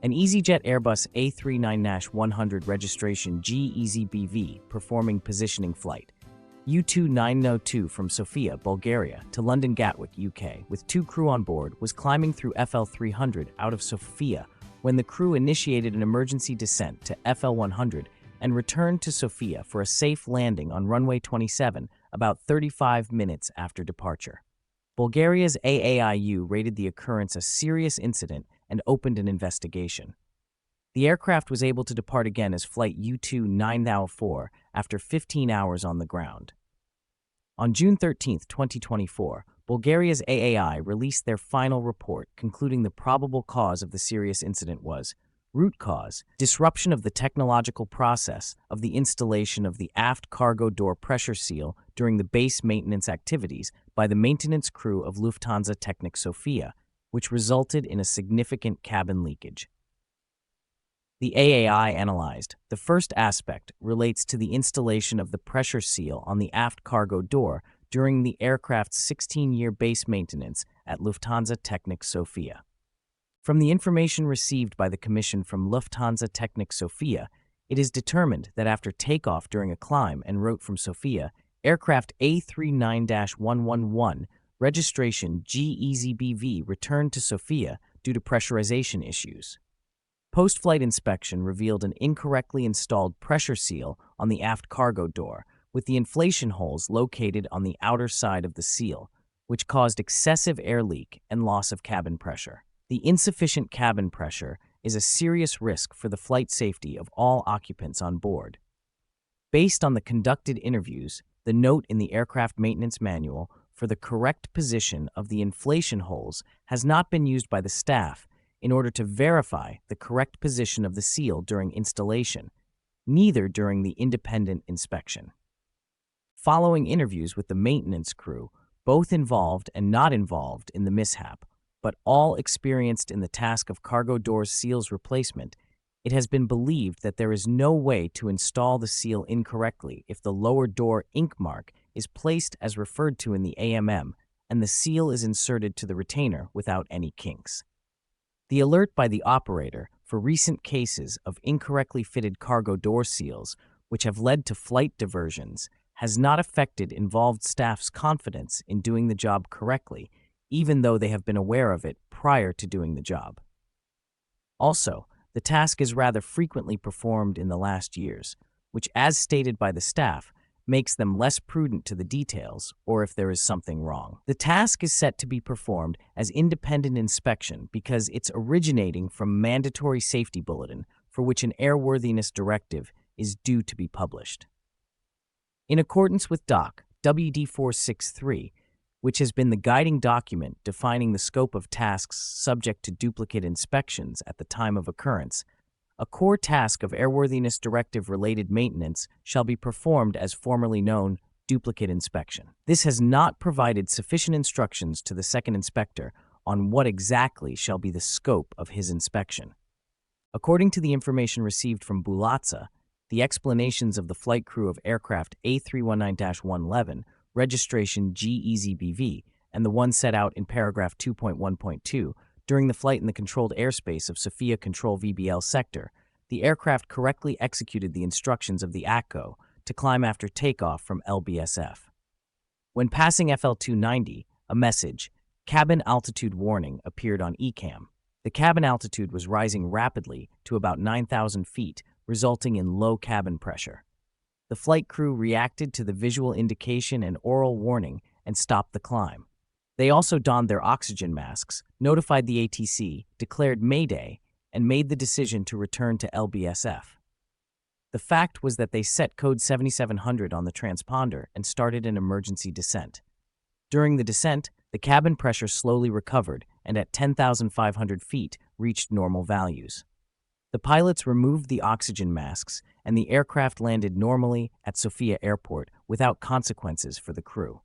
An Easyjet Airbus A319-100 registration G-EZBV performing positioning flight U-902 from Sofia, Bulgaria to London Gatwick, UK, with 2 crew on board, was climbing through FL 300 out of Sofia when the crew initiated an emergency descent to FL 100 and returned to Sofia for a safe landing on runway 27 about 35 minutes after departure. Bulgaria's AAIU rated the occurrence a serious incident and opened an investigation. The aircraft was able to depart again as flight U-904 after 15 hours on the ground. On June 13, 2024, Bulgaria's AAI released their final report concluding the probable cause of the serious incident was root cause, disruption of the technological process of the installation of the aft cargo door pressure seal during the base maintenance activities by the maintenance crew of Lufthansa Technik Sofia, which resulted in a significant cabin leakage. The AAI analyzed the first aspect relates to the installation of the pressure seal on the aft cargo door during the aircraft's 16-year base maintenance at Lufthansa Technik Sofia. From the information received by the Commission from Lufthansa Technik Sofia, it is determined that after takeoff during a climb en route from Sofia, aircraft A319-111 registration G-EZBV returned to Sofia due to pressurization issues. Post-flight inspection revealed an incorrectly installed pressure seal on the aft cargo door, with the inflation holes located on the outer side of the seal, which caused excessive air leak and loss of cabin pressure. The insufficient cabin pressure is a serious risk for the flight safety of all occupants on board. Based on the conducted interviews, the note in the aircraft maintenance manual for the correct position of the inflation holes has not been used by the staff in order to verify the correct position of the seal during installation, neither during the independent inspection. Following interviews with the maintenance crew, both involved and not involved in the mishap, but all experienced in the task of cargo door seals replacement, it has been believed that there is no way to install the seal incorrectly if the lower door ink mark is placed as referred to in the AMM and the seal is inserted to the retainer without any kinks. The alert by the operator for recent cases of incorrectly fitted cargo door seals, which have led to flight diversions, has not affected involved staff's confidence in doing the job correctly, even though they have been aware of it prior to doing the job. Also, the task is rather frequently performed in the last years, which, as stated by the staff, makes them less prudent to the details or if there is something wrong. The task is set to be performed as independent inspection because it's originating from mandatory safety bulletin for which an airworthiness directive is due to be published. In accordance with Doc WD 463, which has been the guiding document defining the scope of tasks subject to duplicate inspections at the time of occurrence, a core task of airworthiness directive-related maintenance shall be performed as formerly known duplicate inspection. This has not provided sufficient instructions to the second inspector on what exactly shall be the scope of his inspection. According to the information received from Bulatsa, the explanations of the flight crew of aircraft A319-111 registration G-EZBV, and the one set out in paragraph 2.1.2, during the flight in the controlled airspace of Sofia Control VBL sector, the aircraft correctly executed the instructions of the ACO to climb after takeoff from LBSF. When passing FL 290, a message, cabin altitude warning, appeared on ECAM. The cabin altitude was rising rapidly to about 9,000 feet, resulting in low cabin pressure. The flight crew reacted to the visual indication and oral warning and stopped the climb. They also donned their oxygen masks, notified the ATC, declared Mayday, and made the decision to return to LBSF. The fact was that they set code 7700 on the transponder and started an emergency descent. During the descent, the cabin pressure slowly recovered and at 10,500 feet reached normal values. The pilots removed the oxygen masks and the aircraft landed normally at Sofia Airport without consequences for the crew.